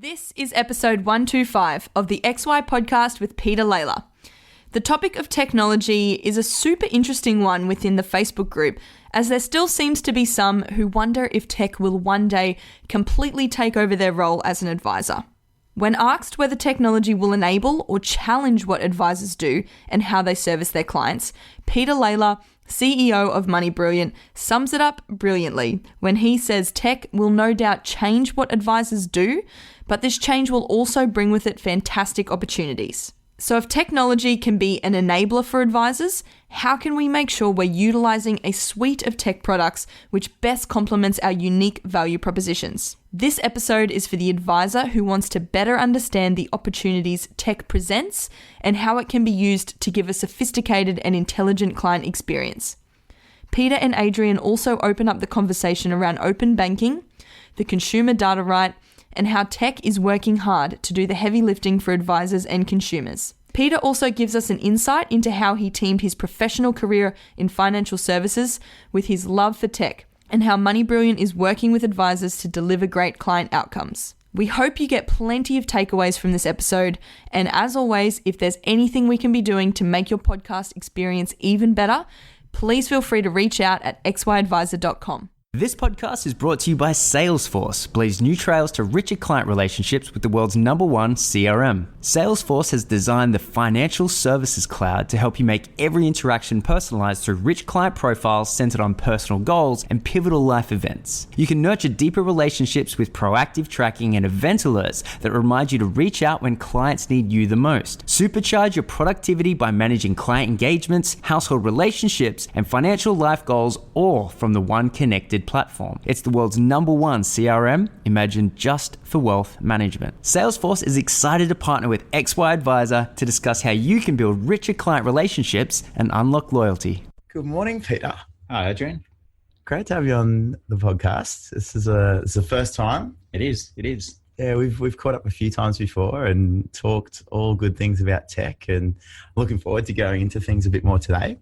This is episode 125 of the XY podcast with Peter Lalor. The topic of technology is a super interesting one within the Facebook group, as there still seems to be some who wonder if tech will one day completely take over their role as an advisor. When asked whether technology will enable or challenge what advisors do and how they service their clients, Peter Lalor, CEO of Money Brilliant, sums it up brilliantly when he says tech will no doubt change what advisors do, but this change will also bring with it fantastic opportunities. So if technology can be an enabler for advisors, how can we make sure we're utilizing a suite of tech products which best complements our unique value propositions? This episode is for the advisor who wants to better understand the opportunities tech presents and how it can be used to give a sophisticated and intelligent client experience. Peter and Adrian also open up the conversation around open banking, the consumer data right, and how tech is working hard to do the heavy lifting for advisors and consumers. Peter also gives us an insight into how he teamed his professional career in financial services with his love for tech, and how Money Brilliant is working with advisors to deliver great client outcomes. We hope you get plenty of takeaways from this episode, and as always, if there's anything we can be doing to make your podcast experience even better, please feel free to reach out at xyadvisor.com. This podcast is brought to you by Salesforce, blaze new trails to richer client relationships with the world's #1 CRM. Salesforce has designed the financial services cloud to help you make every interaction personalized through rich client profiles centered on personal goals and pivotal life events. You can nurture deeper relationships with proactive tracking and event alerts that remind you to reach out when clients need you the most. Supercharge your productivity by managing client engagements, household relationships, and financial life goals, all from the one connected platform. It's the world's #1 CRM, imagined just for wealth management. Salesforce is excited to partner with XY Advisor to discuss how you can build richer client relationships and unlock loyalty. Good morning, Peter. Hi, Adrian. Great to have you on the podcast. This is the first time. It is. Yeah, we've caught up a few times before and talked all good things about tech, and looking forward to going into things a bit more today.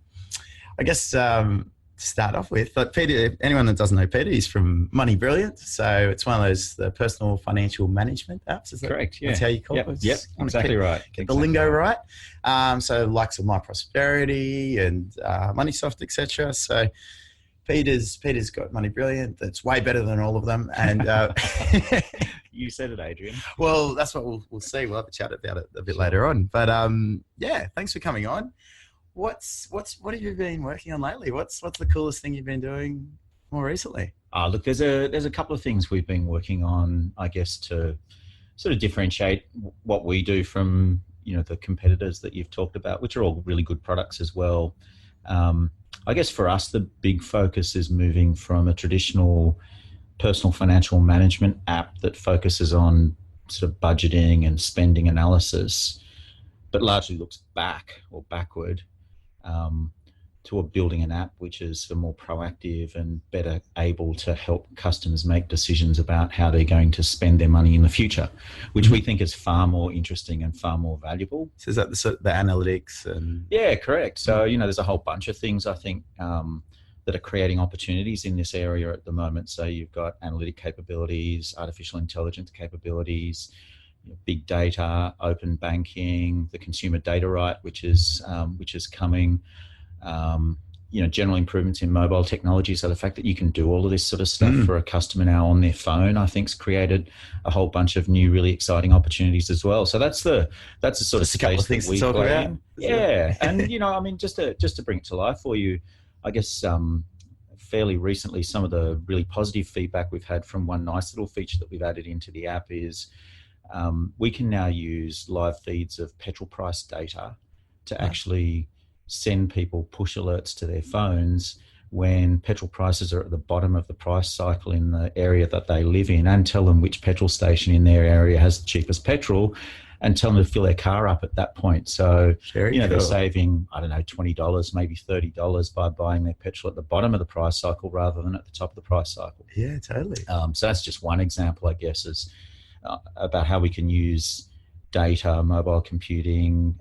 I guess to start off with, but Peter, anyone that doesn't know Peter, he's from Money Brilliant. So it's one of those the personal financial management apps. Is that correct? Yeah, that's how you call it. Yep, exactly right. Get the lingo right. So likes of My Prosperity and MoneySoft, etc. So Peter's got Money Brilliant. That's way better than all of them. And you said it, Adrian. Well, that's what we'll see. We'll have a chat about it a bit later on. But yeah, thanks for coming on. What have you been working on lately? What's the coolest thing you've been doing more recently? Look, there's a couple of things we've been working on, I guess, to sort of differentiate what we do from the competitors that you've talked about, which are all really good products as well. I guess for us, the big focus is moving from a traditional personal financial management app that focuses on sort of budgeting and spending analysis, but largely looks backward. To building an app which is more proactive and better able to help customers make decisions about how they're going to spend their money in the future, which we think is far more interesting and far more valuable. So is that the analytics? And yeah, correct. So, there's a whole bunch of things I think that are creating opportunities in this area at the moment. So you've got analytic capabilities, artificial intelligence capabilities, big data, open banking, the consumer data right, which is coming, general improvements in mobile technology. So the fact that you can do all of this sort of stuff for a customer now on their phone, I think's created a whole bunch of new, really exciting opportunities as well. So that's the sort of space that we play in. Yeah, and just to bring it to life for you, I guess fairly recently, some of the really positive feedback we've had from one nice little feature that we've added into the app is we can now use live feeds of petrol price data to actually send people push alerts to their phones when petrol prices are at the bottom of the price cycle in the area that they live in, and tell them which petrol station in their area has the cheapest petrol, and tell them to fill their car up at that point. So, they're saving, $20, maybe $30 by buying their petrol at the bottom of the price cycle rather than at the top of the price cycle. Yeah, totally. So that's just one example, I guess, is about how we can use data, mobile computing,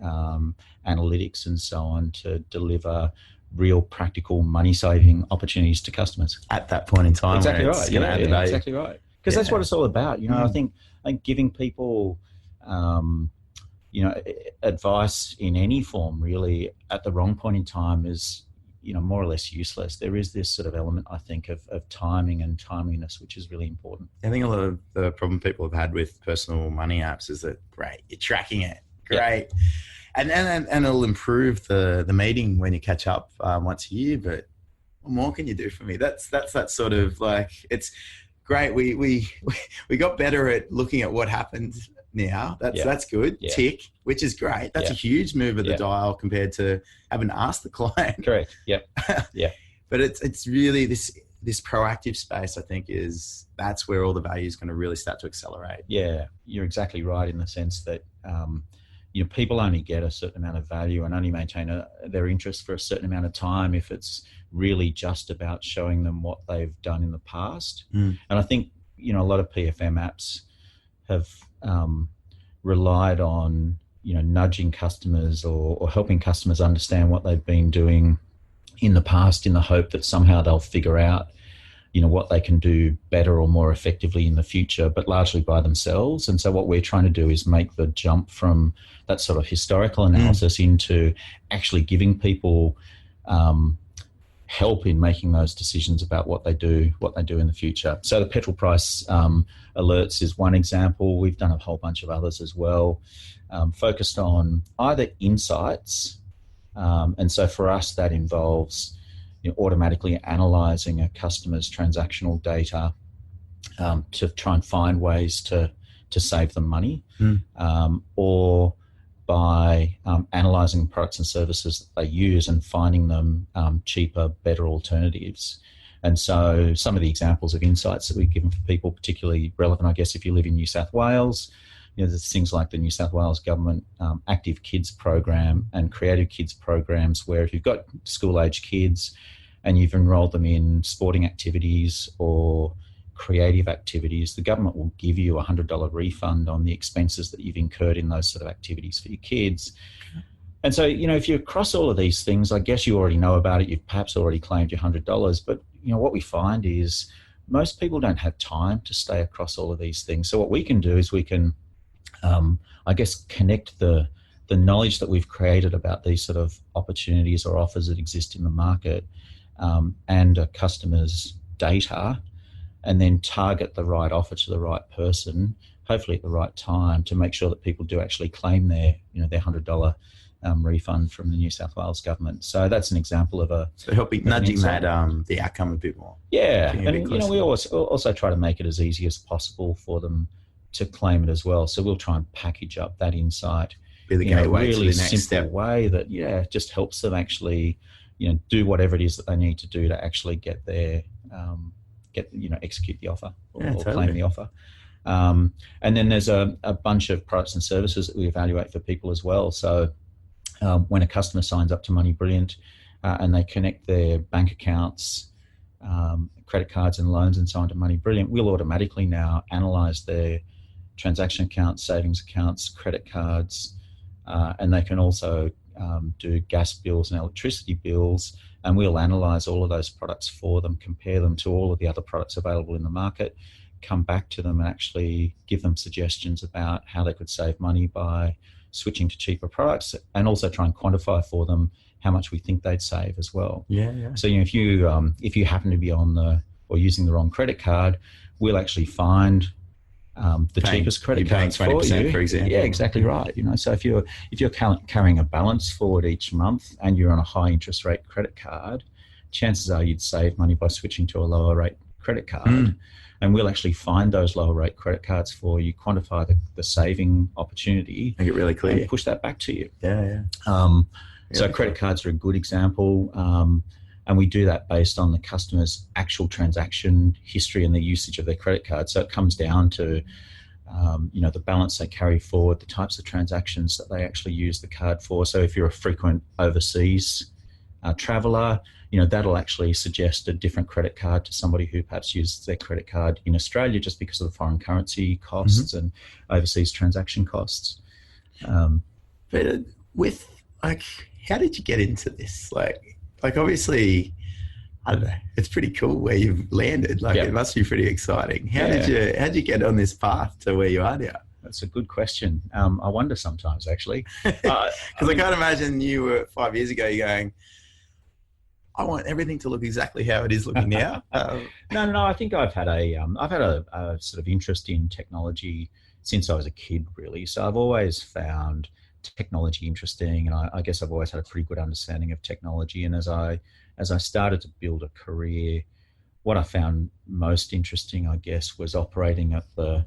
analytics and so on to deliver real practical money saving opportunities to customers. At that point in time. Exactly where right. It's going to add the value. Exactly right. because that's what it's all about. I think giving people, advice in any form really at the wrong point in time is, more or less useless. There is this sort of element, I think, of timing and timeliness, which is really important. I think a lot of the problem people have had with personal money apps is that, great, you're tracking it. Great. And it'll improve the meeting when you catch up once a year, but what more can you do for me? That's that sort of like, it's great. We got better at looking at what happened now. That's good. Yeah. Tick, which is great. That's a huge move of the dial compared to having to ask the client. Correct. Yep. Yeah. But it's really this proactive space, I think, that's where all the value is going to really start to accelerate. Yeah, you're exactly right in the sense that people only get a certain amount of value and only maintain their interest for a certain amount of time if it's really just about showing them what they've done in the past. And I think a lot of PFM apps have relied on nudging customers or helping customers understand what they've been doing in the past in the hope that somehow they'll figure out what they can do better or more effectively in the future, but largely by themselves. And so what we're trying to do is make the jump from that sort of historical analysis into actually giving people help in making those decisions about what they do in the future. So the petrol price alerts is one example. We've done a whole bunch of others as well, focused on either insights. And so for us, that involves automatically analysing a customer's transactional data to try and find ways to save them money, or by analysing products and services that they use and finding them cheaper, better alternatives. And so some of the examples of insights that we've given for people, particularly relevant, I guess, if you live in New South Wales, there's things like the New South Wales government Active Kids program and Creative Kids programs, where if you've got school-age kids and you've enrolled them in sporting activities or creative activities, the government will give you a $100 refund on the expenses that you've incurred in those sort of activities for your kids. And so, if you're across all of these things, I guess you already know about it. You've perhaps already claimed your $100, but what we find is most people don't have time to stay across all of these things. So what we can do is we can, connect the knowledge that we've created about these sort of opportunities or offers that exist in the market and a customer's data, and then target the right offer to the right person, hopefully at the right time, to make sure that people do actually claim their $100 refund from the New South Wales government. So that's an example of nudging that the outcome a bit more. Yeah, and we also try to make it as easy as possible for them to claim it as well. So we'll try and package up that insight in a really simple way that just helps them actually do whatever it is that they need to do to actually get their execute the offer or claim the offer. And then there's a bunch of products and services that we evaluate for people as well. So when a customer signs up to Money Brilliant and they connect their bank accounts, credit cards and loans and so on to Money Brilliant, we'll automatically now analyse their transaction accounts, savings accounts, credit cards, and they can also do gas bills and electricity bills, and we'll analyse all of those products for them, compare them to all of the other products available in the market, come back to them and actually give them suggestions about how they could save money by switching to cheaper products, and also try and quantify for them how much we think they'd save as well. Yeah. So if you happen to be or using the wrong credit card, we'll actually find the cheapest credit cards for you. For example. Yeah, exactly right. So if you're carrying a balance forward each month and you're on a high interest rate credit card, chances are you'd save money by switching to a lower rate credit card. And we'll actually find those lower rate credit cards for you, quantify the saving opportunity, make it really clear, and push that back to you. Yeah. So credit cards are a good example. And we do that based on the customer's actual transaction history and the usage of their credit card. So it comes down to, the balance they carry forward, the types of transactions that they actually use the card for. So if you're a frequent overseas traveller, that'll actually suggest a different credit card to somebody who perhaps uses their credit card in Australia just because of the foreign currency costs and overseas transaction costs. But how did you get into this? Like obviously, I don't know. It's pretty cool where you've landed. Like, it must be pretty exciting. How'd you get on this path to where you are now? That's a good question. I wonder sometimes, actually. Because I can't imagine you were 5 years ago, you're going, I want everything to look exactly how it is looking now. No. I think I've had a sort of interest in technology since I was a kid, really. So I've always found technology interesting, and I guess I've always had a pretty good understanding of technology. And as I started to build a career, what I found most interesting, I guess, was operating at the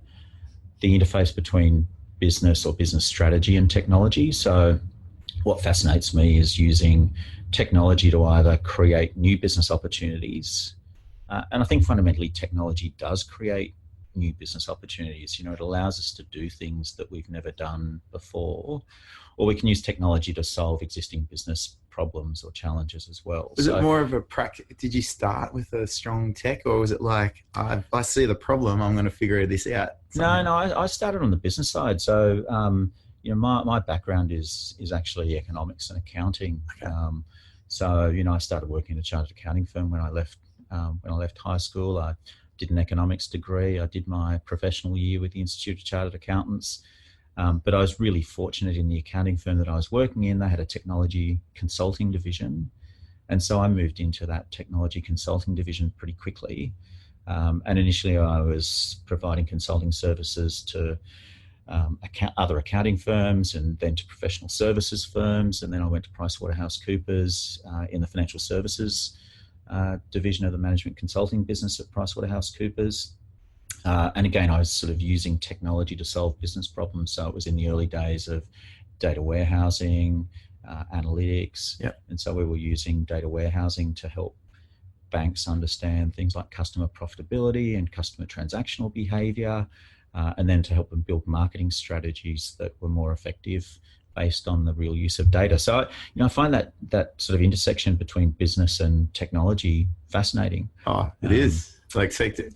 interface between business or business strategy and technology. So what fascinates me is using technology to either create new business opportunities, and I think fundamentally technology does create new business opportunities. You know, it allows us to do things that we've never done before, or we can use technology to solve existing business problems or challenges as well. Was it more of a did you start with a strong tech, or was it like, I see the problem, I'm going to figure this out? No, I started on the business side. So, you know, my background is actually economics and accounting. Okay. So, you know, I started working in a chartered accounting firm when I left high school. I did an economics degree. I did my professional year with the Institute of Chartered Accountants. But I was really fortunate in the accounting firm that I was working in. They had a technology consulting division. And so I moved into that technology consulting division pretty quickly. And initially I was providing consulting services to other accounting firms, and then to professional services firms. And then I went to PricewaterhouseCoopers in the financial services division of the management consulting business at PricewaterhouseCoopers. And again, I was sort of using technology to solve business problems. So it was in the early days of data warehousing, analytics. Yep. And so we were using data warehousing to help banks understand things like customer profitability and customer transactional behavior, and then to help them build marketing strategies that were more effective based on the real use of data. So, you know, I find that sort of intersection between business and technology fascinating. Oh, it is. Like,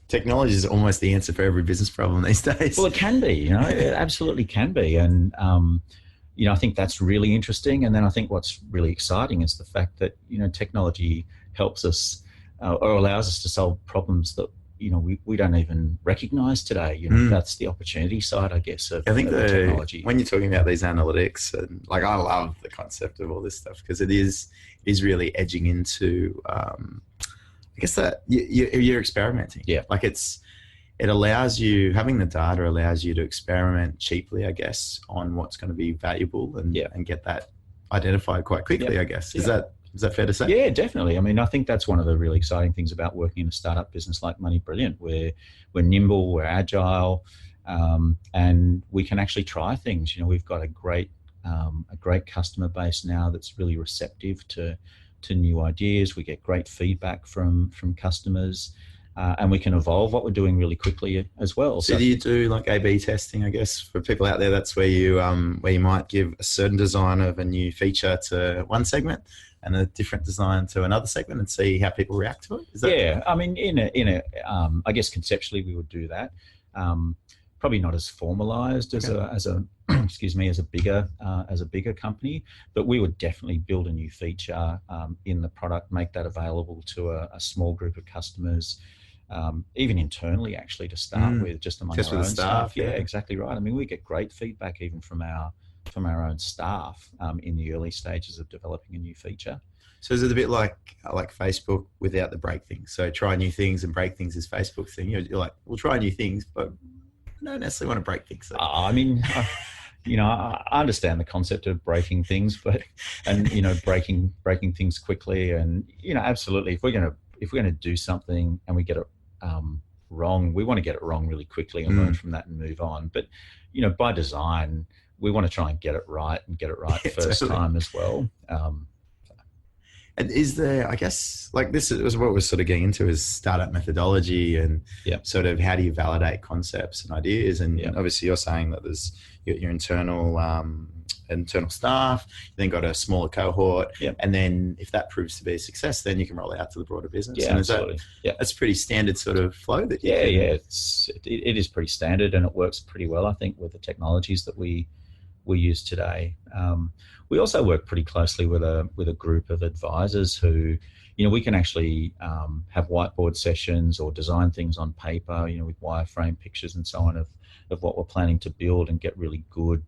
technology is almost the answer for every business problem these days. Well, it can be, you know, it absolutely can be. And, you know, I think that's really interesting. And then I think what's really exciting is the fact that, you know, technology helps us or allows us to solve problems that, you know, we don't even recognize today. You know, that's the opportunity side, I guess, of the technology. When you're talking about these analytics, and like, I love the concept of all this stuff, because it is really edging into, I guess that you're experimenting. Yeah. Like, it allows you, having the data allows you to experiment cheaply, I guess, on what's going to be valuable and get that identified quite quickly, I guess. Is that fair to say? Yeah, definitely. I mean, I think that's one of the really exciting things about working in a startup business like Money Brilliant, where we're nimble, we're agile, and we can actually try things. You know, we've got a great customer base now that's really receptive to new ideas. We get great feedback from customers, and we can evolve what we're doing really quickly as well. So do you do like A/B testing? I guess for people out there, that's where you might give a certain design of a new feature to one segment and a different design to another segment, and see how people react to it? Is that I mean, I guess conceptually we would do that. Probably not as formalized as a excuse me, as a bigger company, but we would definitely build a new feature in the product, make that available to a small group of customers, even internally, actually, to start with, just among our own staff. Yeah, exactly right. I mean, we get great feedback even from our own staff in the early stages of developing a new feature. So is it a bit like Facebook without the break things? So try new things, and break things is Facebook's thing. You're like, we'll try new things, but I don't necessarily want to break things. So. I mean, you know, I understand the concept of breaking things, and you know, breaking things quickly, and you know, absolutely. If we're going to do something and we get it wrong, we want to get it wrong really quickly and learn from that and move on. But you know, by design, we want to try and get it right first time as well. And is there, I guess, like, this is what we're sort of getting into, is startup methodology and sort of how do you validate concepts and ideas? And obviously you're saying that there's your internal staff, you then got a smaller cohort, and then if that proves to be a success, then you can roll it out to the broader business. Yeah, and absolutely. That's pretty standard sort of flow that you it is pretty standard, and it works pretty well, I think, with the technologies that we use today. We also work pretty closely with a group of advisors who, we can actually have whiteboard sessions or design things on paper, with wireframe pictures and so on of what we're planning to build, and get really good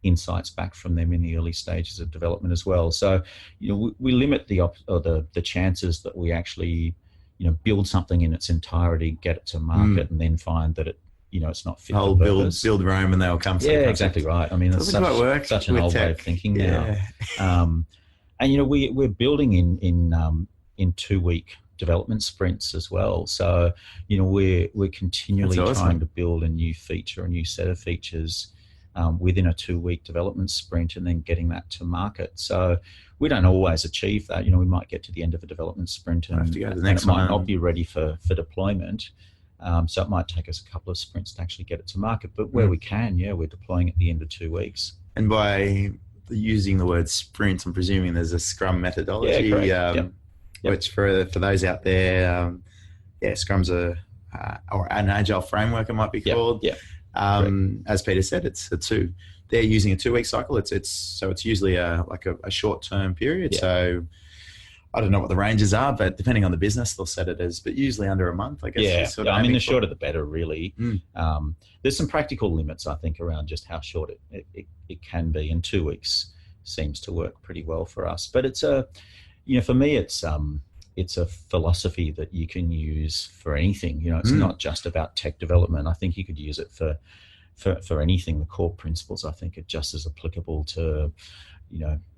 insights back from them in the early stages of development as well. So, we limit the chances that we actually, build something in its entirety, get it to market, and then find that it's not fit for purpose. Build Rome and they'll come. Yeah, exactly right. I mean, it's such an old way of thinking now. And we're building in 2-week development sprints as well. So we're continually trying to build a new feature, a new set of features within a 2-week development sprint, and then getting that to market. So we don't always achieve that. We might get to the end of a development sprint and it might not be ready for deployment. So it might take us a couple of sprints to actually get it to market. But where we can, we're deploying at the end of 2 weeks. And by using the word sprint, I'm presuming there's a Scrum methodology, which for those out there, Scrum's or an agile framework, it might be called. As Peter said, they're using a 2-week cycle. It's usually a short-term period. So I don't know what the ranges are, but depending on the business, they'll set it as, but usually under a month, I guess. The shorter the better, really. There's some practical limits, I think, around just how short it can be, and 2 weeks seems to work pretty well for us. But it's for me, it's a philosophy that you can use for anything. It's not just about tech development. I think you could use it for anything. The core principles, I think, are just as applicable to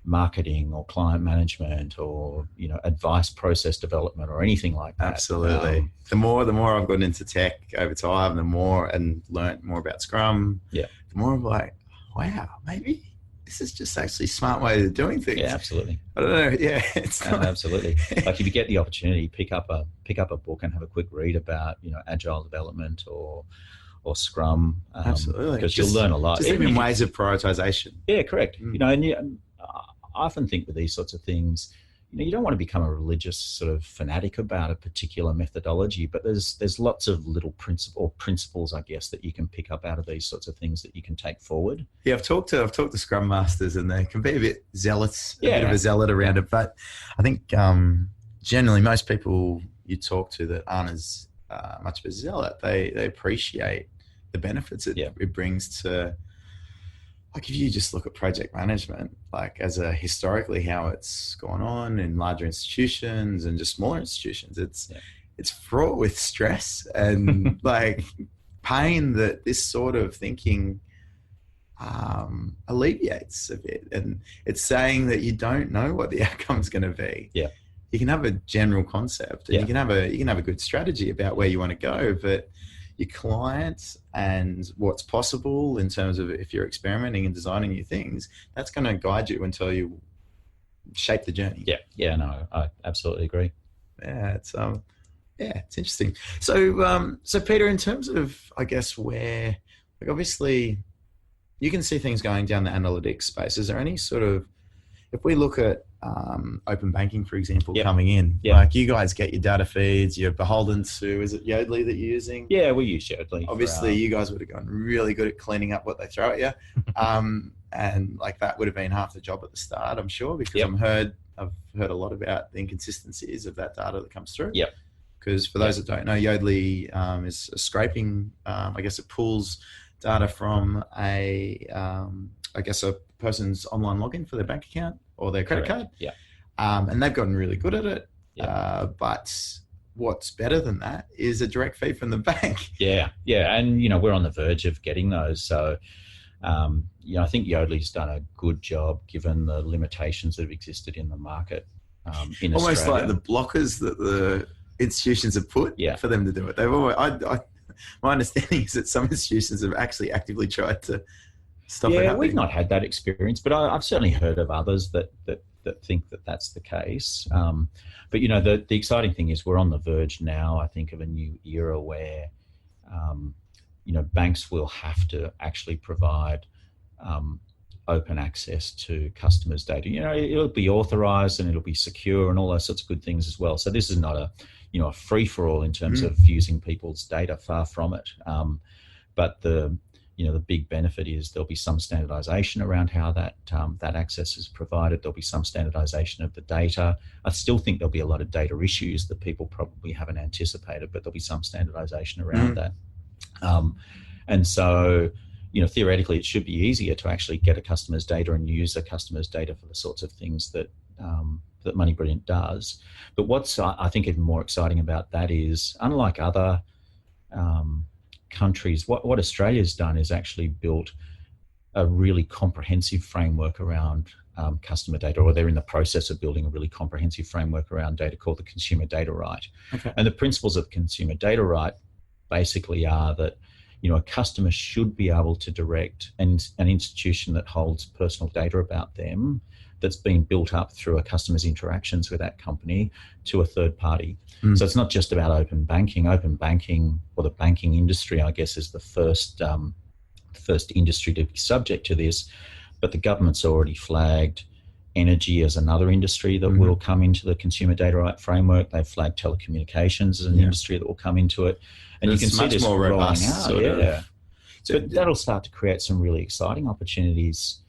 marketing or client management or advice process development or anything like that. Absolutely. The more I've gotten into tech over time, and learnt more about Scrum, the more I'm like, wow, maybe this is just actually a smart way of doing things. Yeah, absolutely. I don't know. Yeah, it's absolutely. Like, if you get the opportunity, pick up a book and have a quick read about agile development or Scrum. Absolutely, because you'll learn a lot. Just even ways of prioritization. Yeah, correct. And I often think with these sorts of things, you don't want to become a religious sort of fanatic about a particular methodology, but there's lots of little principles, I guess, that you can pick up out of these sorts of things that you can take forward. Yeah, I've talked to Scrum Masters, and they can be a bit zealot around it. But I think generally most people you talk to that aren't as much of a zealot, they appreciate the benefits it brings to. Like, if you just look at project management, like historically how it's gone on in larger institutions and just smaller institutions, it's fraught with stress and like pain that this sort of thinking alleviates a bit. And it's saying that you don't know what the outcome's going to be. Yeah, you can have a general concept, and you can have a good strategy about where you want to go, but your clients and what's possible in terms of if you're experimenting and designing new things, that's going to guide you until you shape the journey. No, I absolutely agree. It's interesting. So Peter, in terms of, I guess, where, like, obviously you can see things going down the analytics space. Is there any sort of, if we look at open banking, for example, coming in, like, you guys get your data feeds, you're beholden to, is it Yodlee that you're using? Yeah, we use Yodlee. Obviously, you guys would have gone really good at cleaning up what they throw at you. And like, that would have been half the job at the start, I'm sure, because I've heard a lot about the inconsistencies of that data that comes through. Yep. Because for those that don't know, Yodlee is a scraping, I guess it pulls data from a person's online login for their bank account or their credit card. Yeah. And they've gotten really good at it. But what's better than that is a direct feed from the bank. Yeah. And, we're on the verge of getting those. So, I think Yodlee's done a good job given the limitations that have existed in the market in Almost Australia. like the blockers that the institutions have put for them to do it. They've always, my understanding is that some institutions have actually actively tried to stop it happening. We've not had that experience, but I've certainly heard of others that think that that's the case. But the exciting thing is we're on the verge now, I think, of a new era where banks will have to actually provide open access to customers' data. It'll be authorized and it'll be secure and all those sorts of good things as well. So this is not a free for all in terms of using people's data, far from it. But the the big benefit is there'll be some standardization around how that access is provided. There'll be some standardization of the data. I still think there'll be a lot of data issues that people probably haven't anticipated, but there'll be some standardization around that. And so, theoretically, it should be easier to actually get a customer's data and use a customer's data for the sorts of things that that Money Brilliant does. But what's, I think, even more exciting about that is, unlike other countries, what Australia's done is actually built a really comprehensive framework around customer data, or they're in the process of building a really comprehensive framework around data called the consumer data right. Okay. And the principles of consumer data right basically are that a customer should be able to direct an institution that holds personal data about them that's been built up through a customer's interactions with that company to a third party. So it's not just about open banking. Open banking, or the banking industry, I guess, is the first industry to be subject to this, but the government's already flagged energy as another industry that will come into the consumer data right framework. They've flagged telecommunications as an industry that will come into it. And you can see this more rolling out. So that'll start to create some really exciting opportunities,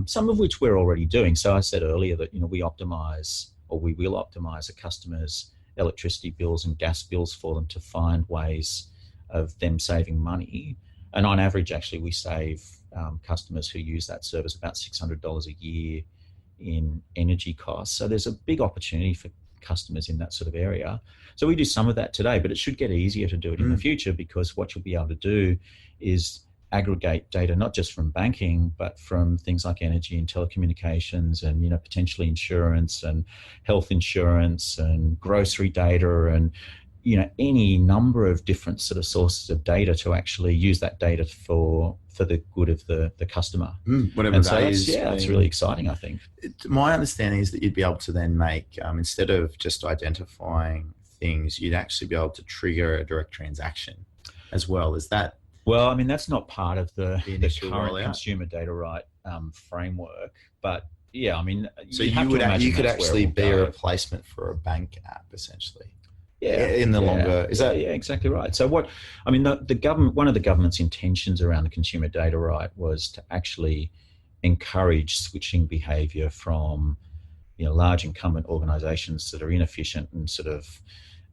some of which we're already doing. So I said earlier that, we optimize, or we will optimize a customer's electricity bills and gas bills for them to find ways of them saving money. And on average, actually, we save customers who use that service about $600 a year in energy costs. So there's a big opportunity for customers in that sort of area. So we do some of that today, but it should get easier to do it in the future, because what you'll be able to do is aggregate data, not just from banking, but from things like energy and telecommunications and, potentially insurance and health insurance and grocery data and, any number of different sort of sources of data to actually use that data for the good of the customer. Whatever that is. Yeah, it's really exciting, I think. My understanding is that you'd be able to then make, instead of just identifying things, you'd actually be able to trigger a direct transaction as well. Is that? Well, that's not part of the current rollout consumer data right framework, but yeah, so you could actually be a replacement for a bank app, essentially. Yeah, in the longer, is that? Yeah, exactly right. So the government, one of the government's intentions around the consumer data right was to actually encourage switching behaviour from, large incumbent organisations that are inefficient and sort of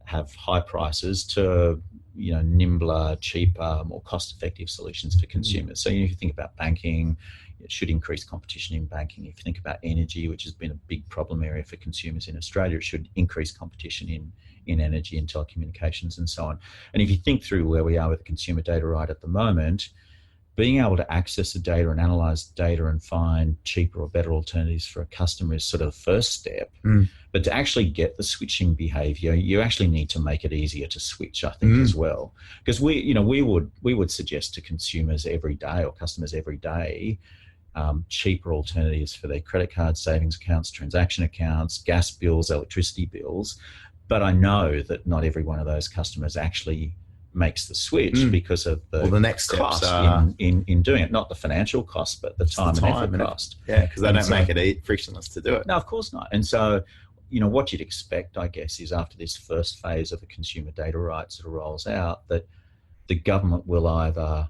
have high prices to, nimbler, cheaper, more cost-effective solutions for consumers. So if you think about banking, it should increase competition in banking. If you think about energy, which has been a big problem area for consumers in Australia, it should increase competition in energy and telecommunications and so on. And if you think through where we are with the consumer data right at the moment, being able to access the data and analyse data and find cheaper or better alternatives for a customer is sort of the first step. But to actually get the switching behaviour, you actually need to make it easier to switch, I think, as well. Because we would suggest to consumers every day, or customers every day, cheaper alternatives for their credit cards, savings accounts, transaction accounts, gas bills, electricity bills. But I know that not every one of those customers actually makes the switch because of the next cost steps in doing it, not the financial cost, but the time and effort cost. Yeah, because they don't make it frictionless to do it. No, of course not. And so, what you'd expect, I guess, is after this first phase of the consumer data rights sort of rolls out, that the government will either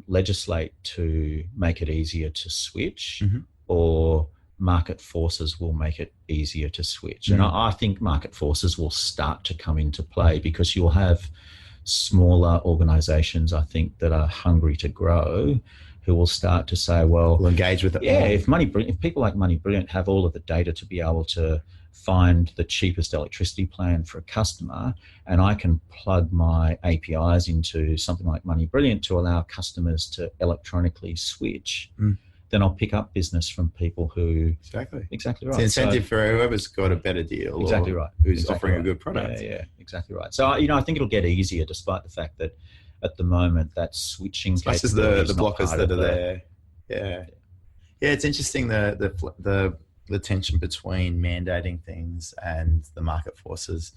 legislate to make it easier to switch, or market forces will make it easier to switch. And I think market forces will start to come into play, because you'll have smaller organisations, I think, that are hungry to grow, who will start to say, well, we'll engage with it. Yeah, if people like Money Brilliant have all of the data to be able to find the cheapest electricity plan for a customer, and I can plug my APIs into something like Money Brilliant to allow customers to electronically switch, then I'll pick up business from people who... Exactly right. It's an incentive for whoever's got a better deal. Exactly right. Who's offering a good product. Yeah, exactly right. So, I think it'll get easier, despite the fact that at the moment that switching capability is the not blockers part that of are there. Yeah, it's interesting the tension between mandating things and the market forces.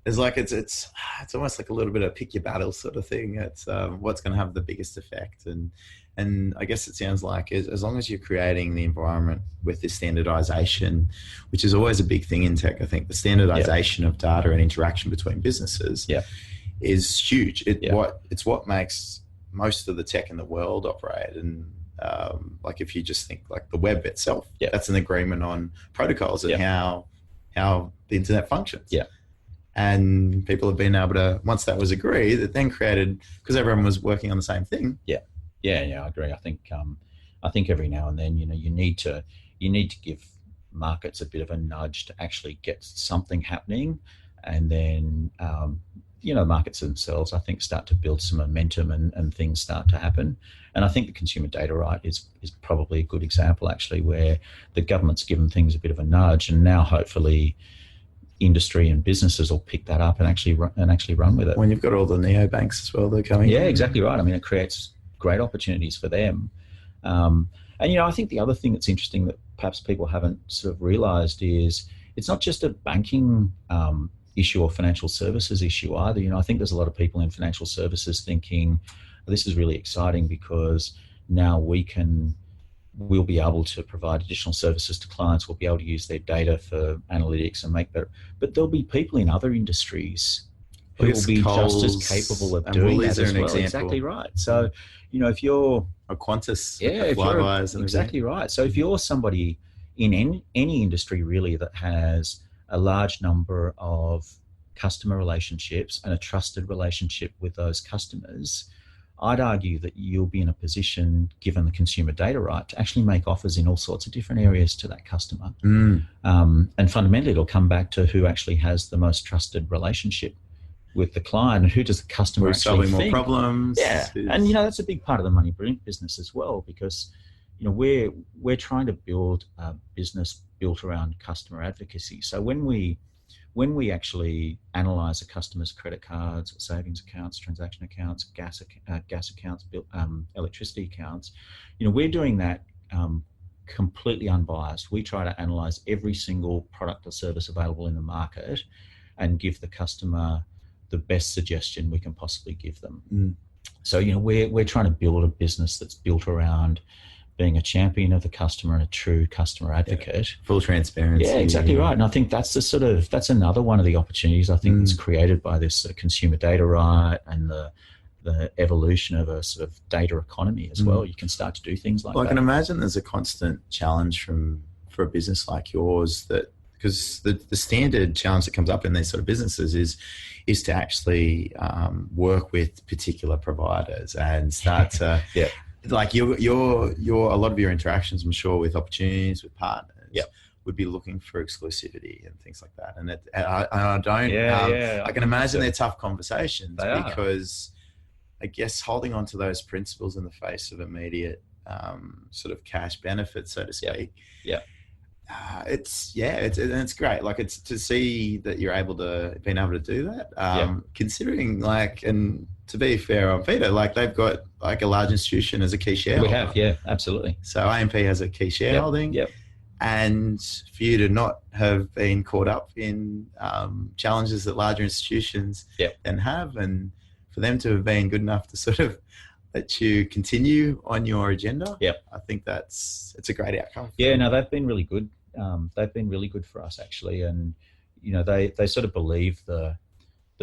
There's it's almost like a little bit of pick your battle sort of thing. It's what's going to have the biggest effect, and I guess it sounds like as long as you're creating the environment with this standardization, which is always a big thing in tech. I think the standardization of data and interaction between businesses is huge. It's what makes most of the tech in the world operate. And like if you just think like the web itself, that's an agreement on protocols and how the internet functions. Yeah. And people have been able to, once that was agreed, it then created, because everyone was working on the same thing. Yeah, I agree. I think every now and then, you need to give markets a bit of a nudge to actually get something happening, and then markets themselves, I think, start to build some momentum and things start to happen. And I think the consumer data right is probably a good example, actually, where the government's given things a bit of a nudge, and now hopefully industry and businesses will pick that up and actually run with it. When you've got all the neobanks as well, they're coming. Yeah, exactly right. I mean, it creates great opportunities for them. And I think the other thing that's interesting that perhaps people haven't sort of realised is it's not just a banking issue or financial services issue either. I think there's a lot of people in financial services thinking, this is really exciting because now we'll be able to provide additional services to clients. We'll be able to use their data for analytics and make better. But there'll be people in other industries who will be just as capable of doing that as well. Exactly right. So, if you're a Qantas, exactly right. So if you're somebody in any industry really that has a large number of customer relationships and a trusted relationship with those customers, I'd argue that you'll be in a position, given the consumer data right, to actually make offers in all sorts of different areas to that customer. And fundamentally, it'll come back to who actually has the most trusted relationship with the client and who does the customer actually solving think. More problems. Yeah, and that's a big part of the money business as well, because we're trying to build a business built around customer advocacy. So when we actually analyze a customer's credit cards, savings accounts, transaction accounts, gas accounts, electricity accounts, we're doing that completely unbiased. We try to analyze every single product or service available in the market and give the customer the best suggestion we can possibly give them. So we're trying to build a business that's built around being a champion of the customer and a true customer advocate. Full transparency. Yeah, exactly right. And I think that's that's another one of the opportunities I think that's created by this sort of consumer data right and the evolution of a sort of data economy as well. You can start to do things like that. I can imagine there's a constant challenge for a business like yours, that because the standard challenge that comes up in these sort of businesses is to actually work with particular providers and start to like your a lot of your interactions, I'm sure, with opportunities with partners would be looking for exclusivity and things like that. And I can imagine they're tough conversations because I guess holding on to those principles in the face of immediate sort of cash benefits, so to speak. It's great. Like, it's to see that you're been able to do that. Considering, like, and to be fair on Peter, like, they've got like a large institution as a key shareholder. We have, yeah, absolutely. So AMP has a key shareholding. And for you to not have been caught up in challenges that larger institutions then have, and for them to have been good enough to sort of let you continue on your agenda, I think it's a great outcome. Yeah, no, they've been really good. They've been really good for us, actually, and they sort of believe the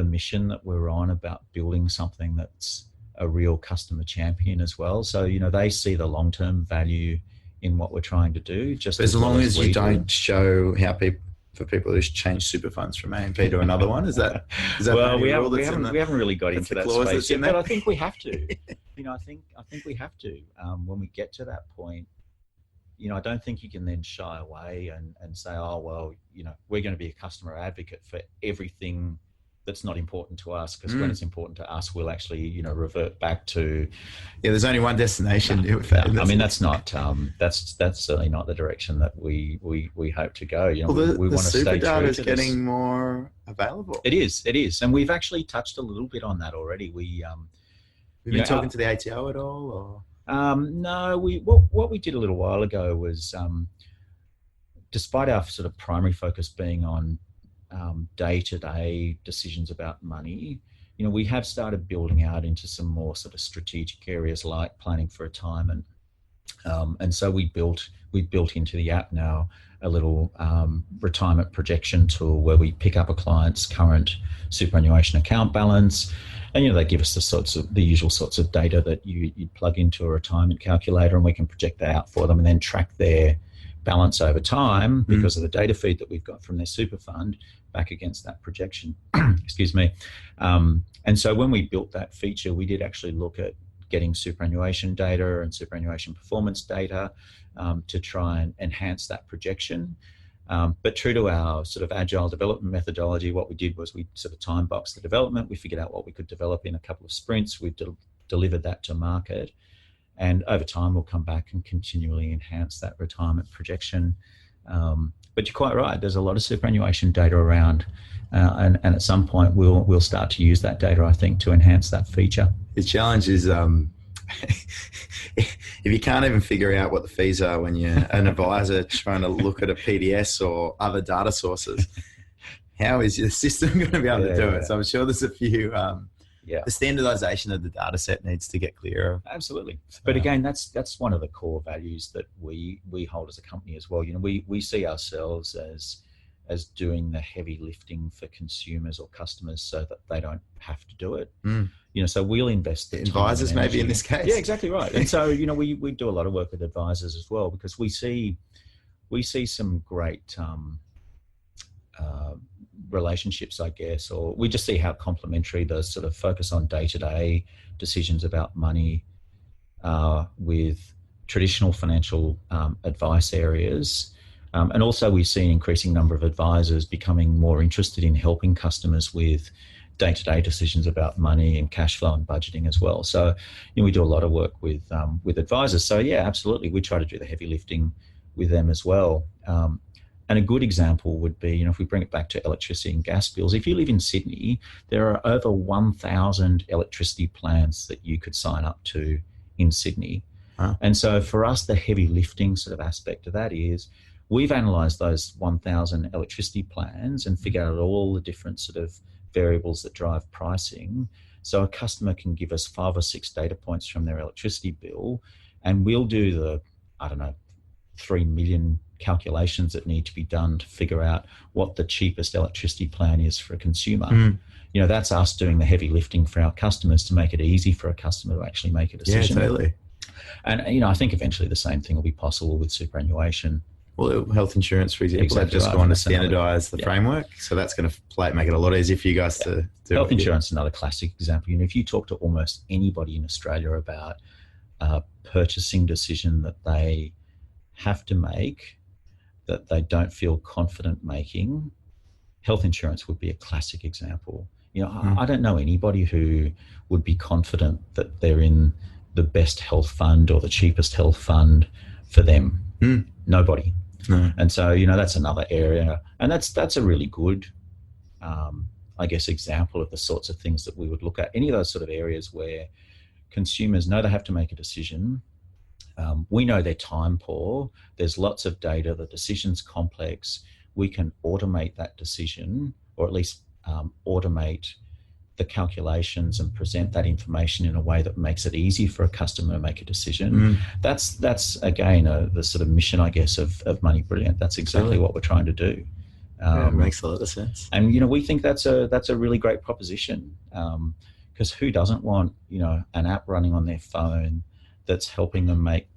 mission that we're on about building something that's a real customer champion as well. So they see the long-term value in what we're trying to do. Just as long as you don't show how people who change super funds from AMP to another one, is that well, we haven't really got into that space yet, but I think we have to. I think we have to when we get to that point. I don't think you can then shy away and say, oh, well, we're going to be a customer advocate for everything that's not important to us, because when it's important to us, we'll actually, revert back to. Yeah, there's only one destination. I mean, that's not. That's certainly not the direction that we hope to go. We want to stay true to this. Super data is getting more available. It is, and we've actually touched a little bit on that already. We've been talking to the ATO at all, or? No, what we did a little while ago was, despite our sort of primary focus being on day-to-day decisions about money, we have started building out into some more sort of strategic areas like planning for retirement And so we've built into the app now a little retirement projection tool where we pick up a client's current superannuation account balance, and they give us the usual sorts of data that you'd plug into a retirement calculator, and we can project that out for them and then track their balance over time because of the data feed that we've got from their super fund back against that projection. Excuse me. And so when we built that feature, we did actually look at getting superannuation data and superannuation performance data to try and enhance that projection. But true to our sort of agile development methodology, what we did was we sort of time boxed the development. We figured out what we could develop in a couple of sprints. We've delivered that to market. And over time, we'll come back and continually enhance that retirement projection. But you're quite right. There's a lot of superannuation data around. And at some point, we'll start to use that data, I think, to enhance that feature. The challenge is if you can't even figure out what the fees are when you're an advisor trying to look at a PDS or other data sources, how is your system going to be able to do it? So I'm sure there's a few... the standardization of the data set needs to get clearer. Absolutely. But again, that's one of the core values that we hold as a company as well. We see ourselves as doing the heavy lifting for consumers or customers so that they don't have to do it. So we'll invest the advisors maybe in this case. Yeah, exactly right. And so, we do a lot of work with advisors as well because we see some great relationships, I guess, or we just see how complementary the sort of focus on day-to-day decisions about money with traditional financial advice areas. And also we see an increasing number of advisors becoming more interested in helping customers with day-to-day decisions about money and cash flow and budgeting as well. So we do a lot of work with advisors. So yeah, absolutely, we try to do the heavy lifting with them as well. And a good example would be, if we bring it back to electricity and gas bills, if you live in Sydney, there are over 1,000 electricity plans that you could sign up to in Sydney. Wow. And so for us, the heavy lifting sort of aspect of that is we've analysed those 1,000 electricity plans and figured out all the different sort of variables that drive pricing. So a customer can give us 5 or 6 data points from their electricity bill, and we'll do the, 3 million calculations that need to be done to figure out what the cheapest electricity plan is for a consumer. That's us doing the heavy lifting for our customers to make it easy for a customer to actually make a decision. Yeah, totally. And, I think eventually the same thing will be possible with superannuation. Well, health insurance, for example, Exactly they've just right. gone to That's another- standardise the framework. So that's going to make it a lot easier for you guys to do Health what you do. insurance is another classic example. If you talk to almost anybody in Australia about a purchasing decision that they have to make that they don't feel confident making, health insurance would be a classic example. I don't know anybody who would be confident that they're in the best health fund or the cheapest health fund for them. Nobody. No. And so, that's another area. And that's a really good, example of the sorts of things that we would look at. Any of those sort of areas where consumers know they have to make a decision. We know they're time poor. There's lots of data. The decision's complex. We can automate that decision, or at least automate the calculations and present that information in a way that makes it easy for a customer to make a decision. That's again the sort of mission, I guess, of Money Brilliant. That's exactly what we're trying to do. It makes a lot of sense. And we think that's a really great proposition, because who doesn't want an app running on their phone that's helping them make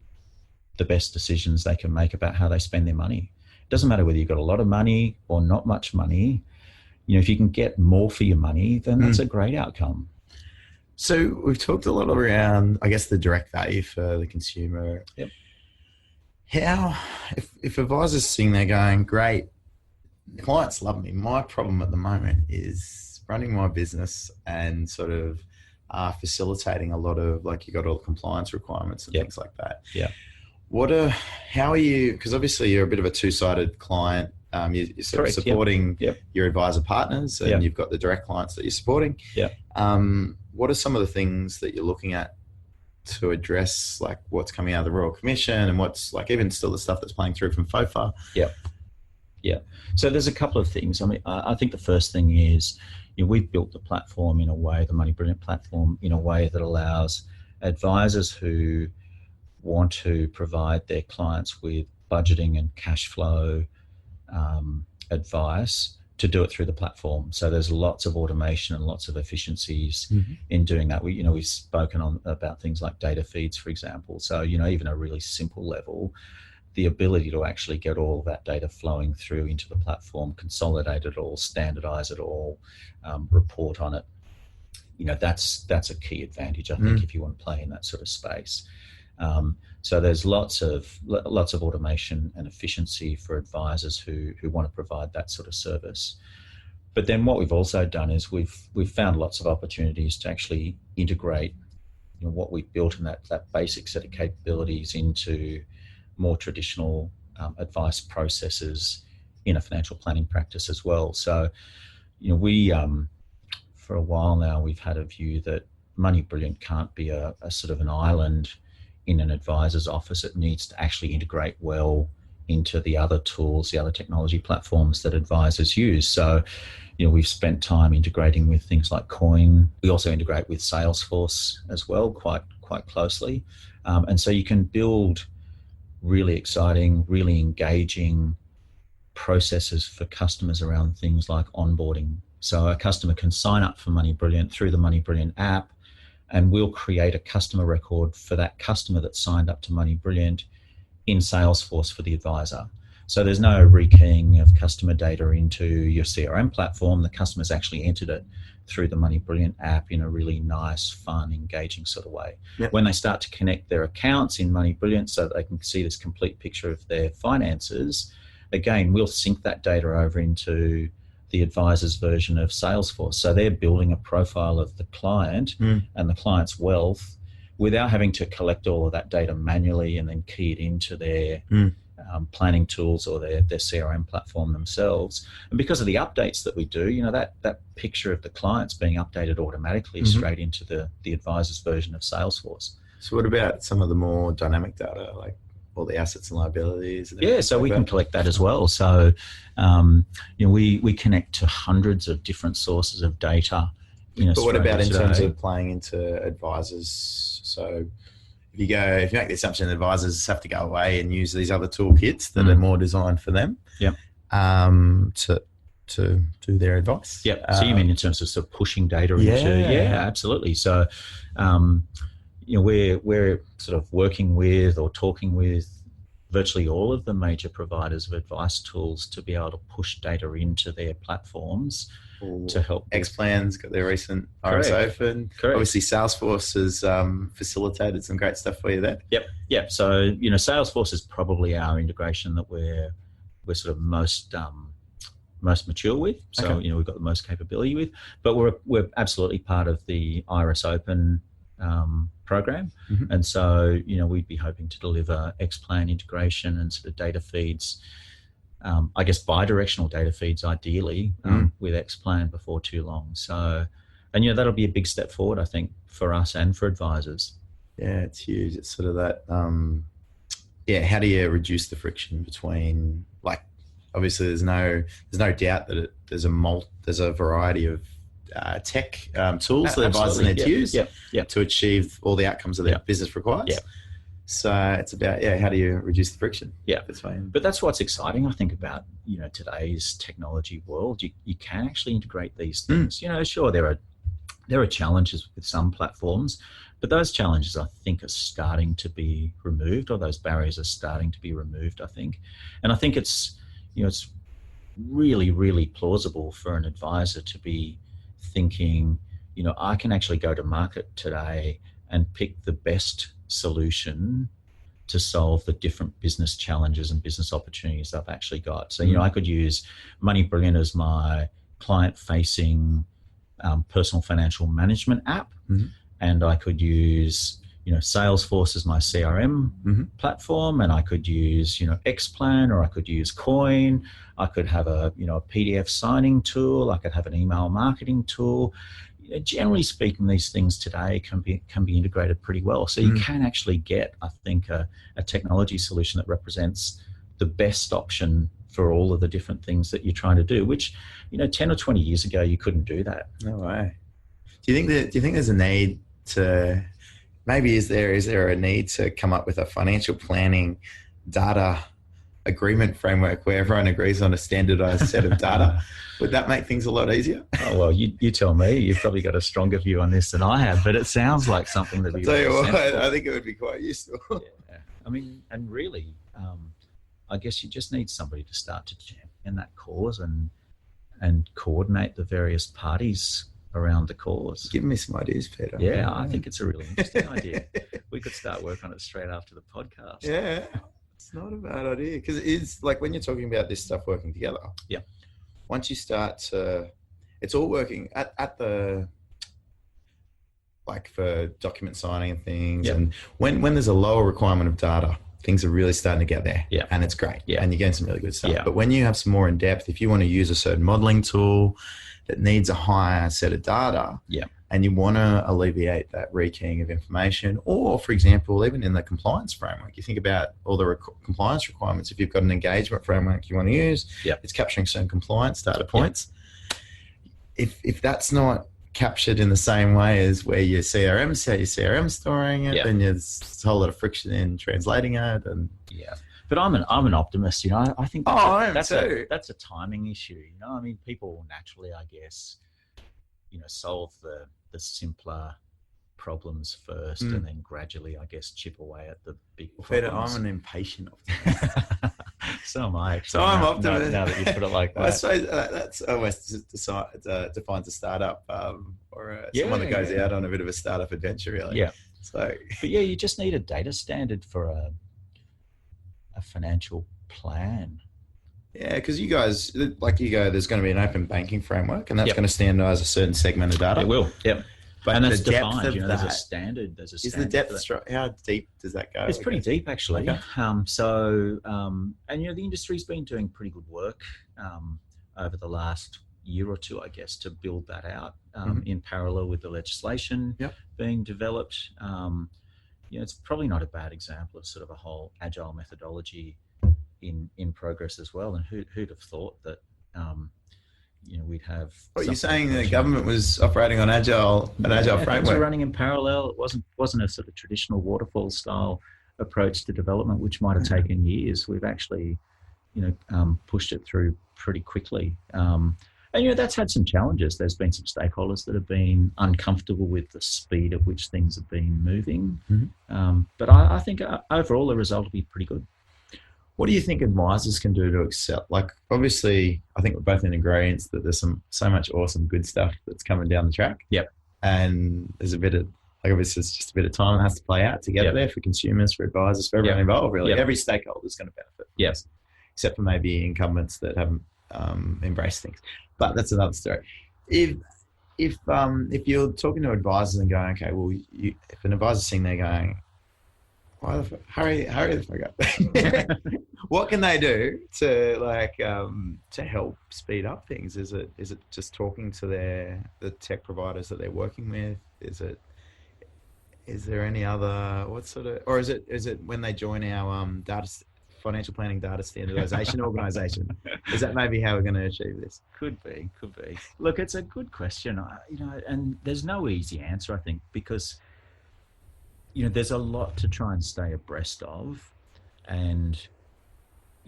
the best decisions they can make about how they spend their money. It doesn't matter whether you've got a lot of money or not much money. If you can get more for your money, then that's a great outcome. So we've talked a lot around, I guess, the direct value for the consumer. Yep. How, if advisors sitting there going, great, clients love me. My problem at the moment is running my business and sort of facilitating a lot of, like, you got all the compliance requirements and things like that. Yeah. How are you, because obviously you're a bit of a two-sided client. You're sort of supporting your advisor partners, and you've got the direct clients that you're supporting. Yeah. What are some of the things that you're looking at to address, like, what's coming out of the Royal Commission and what's, like, even still the stuff that's playing through from FOFA? Yeah. So there's a couple of things. I think the first thing is, we've built the platform in a way, the Money Brilliant platform, in a way that allows advisors who want to provide their clients with budgeting and cash flow advice, to do it through the platform. So there's lots of automation and lots of efficiencies in doing that. We've spoken about things like data feeds, for example. So, even a really simple level, the ability to actually get all of that data flowing through into the platform, consolidate it all, standardize it all, report on it. That's a key advantage, I think, if you want to play in that sort of space. So there's lots of automation and efficiency for advisors who want to provide that sort of service. But then what we've also done is we've found lots of opportunities to actually integrate what we've built in that basic set of capabilities into more traditional advice processes in a financial planning practice as well. So, we for a while now, we've had a view that Money Brilliant can't be a sort of an island in an advisor's office. It needs to actually integrate well into the other tools, the other technology platforms that advisors use. So, we've spent time integrating with things like Coin. We also integrate with Salesforce as well, quite closely. And so you can build really exciting, really engaging processes for customers around things like onboarding. So a customer can sign up for Money Brilliant through the Money Brilliant app, and we'll create a customer record for that customer that signed up to Money Brilliant in Salesforce for the advisor. So there's no rekeying of customer data into your CRM platform. The customer's actually entered it through the Money Brilliant app in a really nice, fun, engaging sort of way. Yep. When they start to connect their accounts in Money Brilliant so that they can see this complete picture of their finances, again, we'll sync that data over into the advisor's version of Salesforce. So they're building a profile of the client and the client's wealth without having to collect all of that data manually and then key it into their planning tools or their CRM platform themselves. And because of the updates that we do, that picture of the client's being updated automatically straight into the advisor's version of Salesforce. So what about some of the more dynamic data, like all the assets and liabilities? Yeah, so we can collect that as well. So, we connect to hundreds of different sources of data. But what about in terms of playing into advisors? So if you make the assumption that advisors have to go away and use these other toolkits that are more designed for them, to do their advice. Yep. So you mean in terms of sort of pushing data into? Yeah, absolutely. So, we're sort of working with or talking with virtually all of the major providers of advice tools to be able to push data into their platforms to help. Xplan's got their recent RS Open. Correct. Obviously, Salesforce has facilitated some great stuff for you there. Yep. So, Salesforce is probably our integration that we're sort of most mature with. So, we've got the most capability with. But we're absolutely part of the Iris Open program. And so, we'd be hoping to deliver Xplan integration and sort of data feeds, I guess bi-directional data feeds ideally with Xplan before too long. So, and that'll be a big step forward, I think, for us and for advisors. Yeah, it's huge. It's sort of that, how do you reduce the friction between, like, obviously there's no doubt that there's a variety of tech tools that advisors need to use to achieve all the outcomes that their business requires. So it's about, how do you reduce the friction? But that's what's exciting, I think, about, today's technology world. You can actually integrate these things. Sure, there are challenges with some platforms, but those challenges, I think, are starting to be removed, or those barriers are starting to be removed, I think. And I think it's really, really plausible for an advisor to be thinking, I can actually go to market today and pick the best solution to solve the different business challenges and business opportunities I've actually got. So, I could use Money Brilliant as my client-facing personal financial management app, and I could use Salesforce as my CRM platform, and I could use Xplan, or I could use Coin. I could have a PDF signing tool. I could have an email marketing tool. Generally speaking, these things today can be integrated pretty well. So you can actually get, I think, a technology solution that represents the best option for all of the different things that you're trying to do, which 10 or 20 years ago you couldn't do that. No way. Do you think there's a need to maybe is there a need to come up with a financial planning data agreement framework where everyone agrees on a standardized set of data? Would that make things a lot easier? Oh, well, you tell me. You've probably got a stronger view on this than I have, but it sounds like something that would be I'll tell you what, sensible. I think it would be quite useful. Yeah. I mean, and really, I guess you just need somebody to start to champion that cause and coordinate the various parties around the cause. Give me some ideas, Peter. Yeah, I think it's a really interesting idea. We could start work on it straight after the podcast. Yeah, it's not a bad idea, because it is like when you're talking about this stuff working together. Yeah. Once you start to, it's all working at the, like for document signing and things. Yep. And when there's a lower requirement of data, things are really starting to get there. Yeah. And it's great. Yeah. And you're getting some really good stuff. Yeah. But when you have some more in depth, if you want to use a certain modeling tool that needs a higher set of data, Yeah. and you want to alleviate that rekeying of information, or for example, even in the compliance framework, you think about all the compliance requirements. If you've got an engagement framework you want to use, Yeah. it's capturing certain compliance data points. If that's not captured in the same way as where your CRM's storing it, Yeah. then there's a whole lot of friction in translating it. And Yeah, but I'm an optimist. You know, I think I am that's too. a timing issue. You know, I mean, people will naturally, I guess, solve the simpler problems first, and then gradually, I guess, chip away at the big Peter, problems. I'm an impatient optimist. So am I. So I'm optimist. Now that you put it like that. I suppose that's almost defines a startup or someone that goes out on a bit of a startup adventure, really. Yeah. So, but yeah, you just need a data standard for a financial plan. yeah, because you guys, like you go, there's going to be an open banking framework, and that's Yep. going to standardize a certain segment of data. It will. Yep. But And the that's depth defined. of There's a that, standard. There's a is standard. the depth for that. how deep does that go? It's pretty deep, actually. Okay. And the industry's been doing pretty good work over the last year or two, I guess, to build that out in parallel with the legislation being developed. It's probably not a bad example of sort of a whole agile methodology in progress as well. And who'd have thought that we'd have. What you're saying, the government was operating on an agile Things were framework. running in parallel. It wasn't a sort of traditional waterfall style approach to development, which might have taken years. We've actually, pushed it through pretty quickly. And that's had some challenges. There's been some stakeholders that have been uncomfortable with the speed at which things have been moving. But I think overall the result will be pretty good. What do you think advisors can do to excel? Like, obviously, I think we're both in agreement that there's so much awesome, good stuff that's coming down the track. Yep. And there's a bit of, like, obviously, it's just a bit of time that has to play out to get there for consumers, for advisors, for everyone involved, really. Every stakeholder is going to benefit. Yes. Except for maybe incumbents that haven't embraced things. But that's another story. If you're talking to advisors and going, okay, well, if an advisor's sitting there going, why the fuck? Hurry the fuck up. What can they do to help speed up things? Is it just talking to the tech providers that they're working with? Is there any other, what sort of, or is it when they join our financial planning data standardization organization? Is that maybe how we're going to achieve this? Could be. Look, it's a good question. And there's no easy answer, I think, because there's a lot to try and stay abreast of, and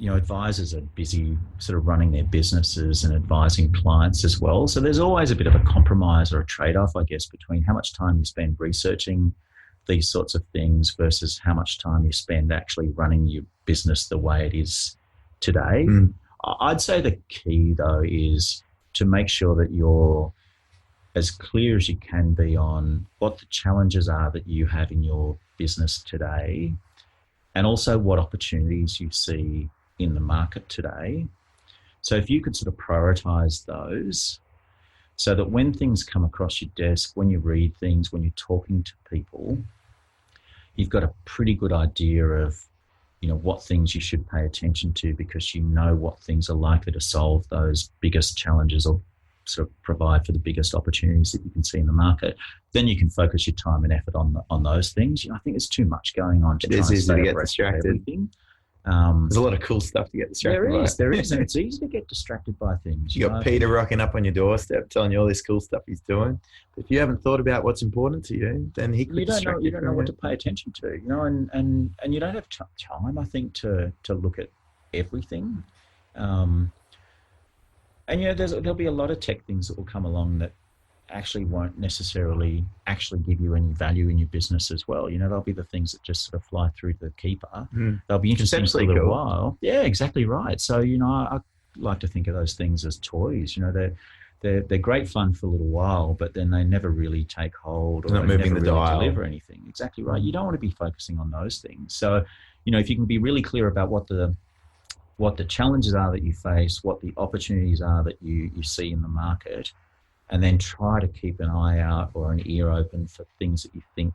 advisors are busy sort of running their businesses and advising clients as well. So there's always a bit of a compromise or a trade-off, I guess, between how much time you spend researching these sorts of things versus how much time you spend actually running your business the way it is today. I'd say the key, though, is to make sure that you're as clear as you can be on what the challenges are that you have in your business today, and also what opportunities you see in the market today. So if you could sort of prioritize those, so that when things come across your desk, when you read things, when you're talking to people, you've got a pretty good idea of what things you should pay attention to, because what things are likely to solve those biggest challenges or sort of provide for the biggest opportunities that you can see in the market. Then you can focus your time and effort on those things. I think there's too much going on to try and stay abreast of everything. There's a lot of cool stuff to get distracted by. There is, and it's easy to get distracted by things. You got Peter rocking up on your doorstep, telling you all this cool stuff he's doing. But if you haven't thought about what's important to you, then he could distract you. You don't know what to pay attention to, and you don't have time, I think, to look at everything. And there'll be a lot of tech things that will come along that actually won't necessarily actually give you any value in your business as well. They'll be the things that just sort of fly through the keeper. They'll be interesting for a little while. Yeah, exactly right. So, I like to think of those things as toys. They're great fun for a little while, but then they never really take hold or never really deliver anything. Exactly right. You don't want to be focusing on those things. So, if you can be really clear about what the challenges are that you face, what the opportunities are that you see in the market, and then try to keep an eye out or an ear open for things that you think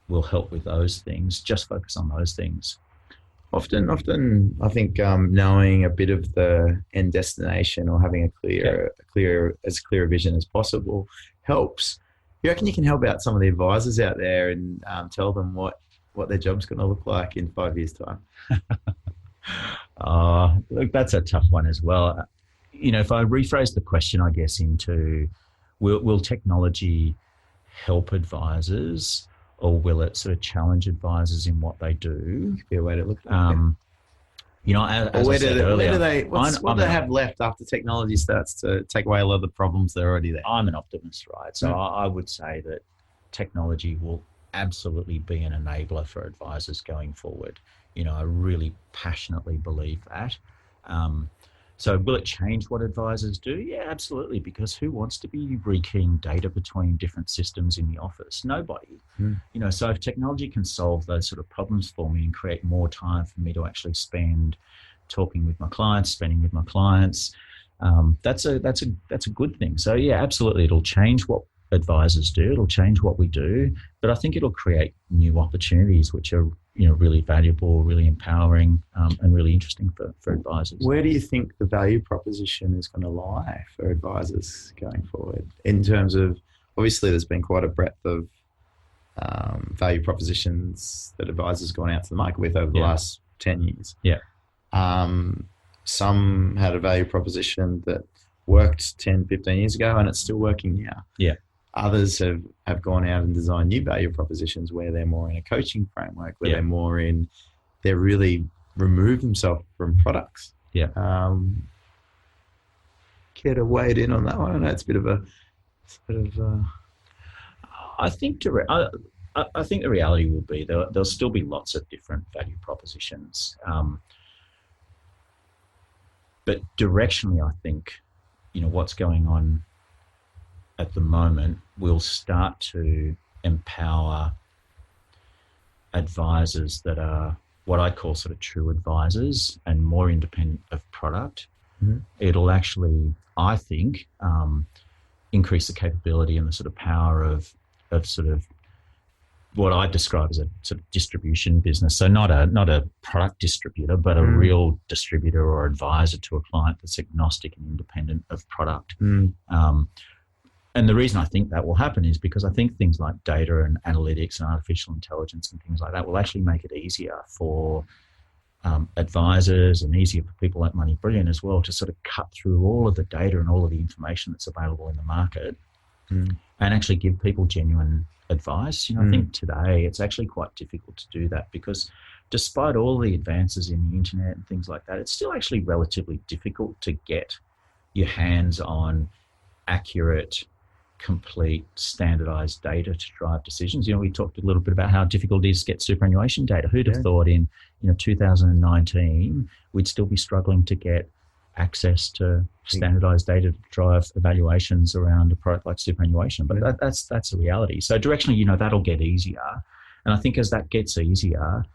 will help with those things. Just focus on those things. Often, I think knowing a bit of the end destination or having a clear vision as possible helps. You reckon you can help out some of the advisors out there and tell them what their job's going to look like in 5 years' time? Look, that's a tough one as well. If I rephrase the question, I guess, into will technology help advisors, or will it sort of challenge advisors in what they do? Could be a way to look at it. What do they have left after technology starts to take away a lot of the problems that are already there? I'm an optimist, right? So I would say that technology will absolutely be an enabler for advisors going forward. I really passionately believe that. So will it change what advisors do? Yeah, absolutely, because who wants to be rekeying data between different systems in the office? Nobody. So if technology can solve those sort of problems for me and create more time for me to actually spend talking with my clients, spending with my clients, that's a good thing. So yeah, absolutely, it'll change what advisors do. It'll change what we do, but I think it'll create new opportunities which are really valuable, really empowering, and really interesting for advisors. Where do you think the value proposition is going to lie for advisors going forward? In terms of, obviously, there's been quite a breadth of value propositions that advisors have gone out to the market with over the last 10 years. Yeah. Some had a value proposition that worked 10, 15 years ago, and it's still working now. Yeah. Others have gone out and designed new value propositions where they're more in a coaching framework, where they're really remove themselves from products. Yeah. Care to wade in on that one? I know it's a bit of a. I think the reality will be there'll still be lots of different value propositions, but directionally, I think what's going on at the moment will start to empower advisors that are what I call sort of true advisors and more independent of product. It'll actually, I think, increase the capability and the sort of power of sort of what I describe as a sort of distribution business. So not a product distributor, but a real distributor or advisor to a client that's agnostic and independent of product. And the reason I think that will happen is because I think things like data and analytics and artificial intelligence and things like that will actually make it easier for advisors and easier for people like Money Brilliant as well to sort of cut through all of the data and all of the information that's available in the market and actually give people genuine advice. I think today it's actually quite difficult to do that because despite all the advances in the internet and things like that, it's still actually relatively difficult to get your hands on accurate, complete, standardized data to drive decisions. We talked a little bit about how difficult it is to get superannuation data. Who'd have thought in 2019 we'd still be struggling to get access to standardized data to drive evaluations around a product like superannuation? But that's a reality. So directionally, that'll get easier. And I think as that gets easier,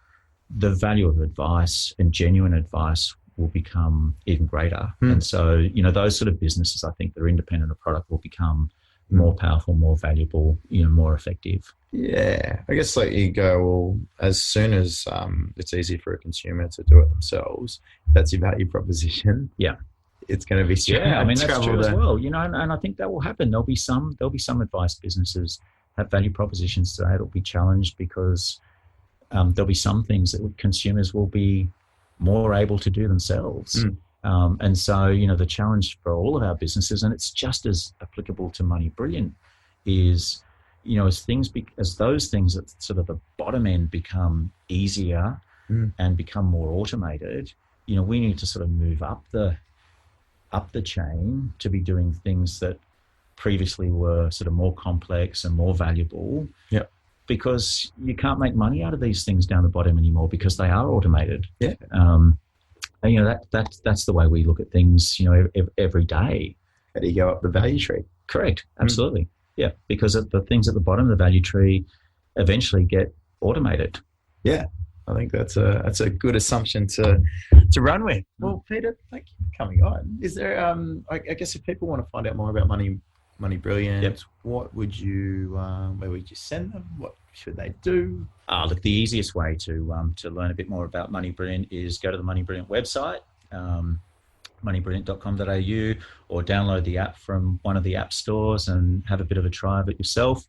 the value of advice and genuine advice will become even greater. And so, those sort of businesses, I think, that are independent of product will become more powerful, more valuable, more effective. Yeah. I guess you go, well, as soon as it's easy for a consumer to do it themselves, that's your value proposition. Yeah. It's going to be that's true as well. And I think that will happen. There'll be some advice businesses have value propositions today that'll be challenged because there'll be some things that consumers will be more able to do themselves. And so, the challenge for all of our businesses, and it's just as applicable to Money Brilliant, is, as those things at sort of the bottom end become easier and become more automated, we need to sort of move up the chain to be doing things that previously were sort of more complex and more valuable. Yep. Because you can't make money out of these things down the bottom anymore because they are automated. Yeah. And that's the way we look at things, every day. How do you go up the value tree? Correct. Absolutely. Yeah. Because the things at the bottom of the value tree eventually get automated. Yeah. I think that's a good assumption to run with. Well, Peter, thank you for coming on. Is there, I guess if people want to find out more about Money Brilliant, what would you, where would you send them? What should they do? Look, the easiest way to learn a bit more about Money Brilliant is go to the Money Brilliant website, moneybrilliant.com.au, or download the app from one of the app stores and have a bit of a try of it yourself.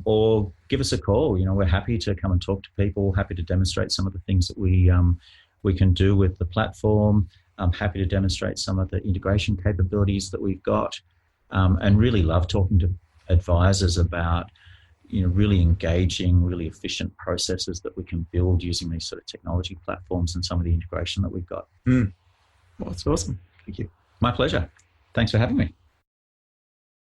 Or give us a call. We're happy to come and talk to people, happy to demonstrate some of the things that we can do with the platform. I'm happy to demonstrate some of the integration capabilities that we've got, and really love talking to advisors about, really engaging, really efficient processes that we can build using these sort of technology platforms and some of the integration that we've got. Well, that's awesome. Thank you. My pleasure. Thanks for having me.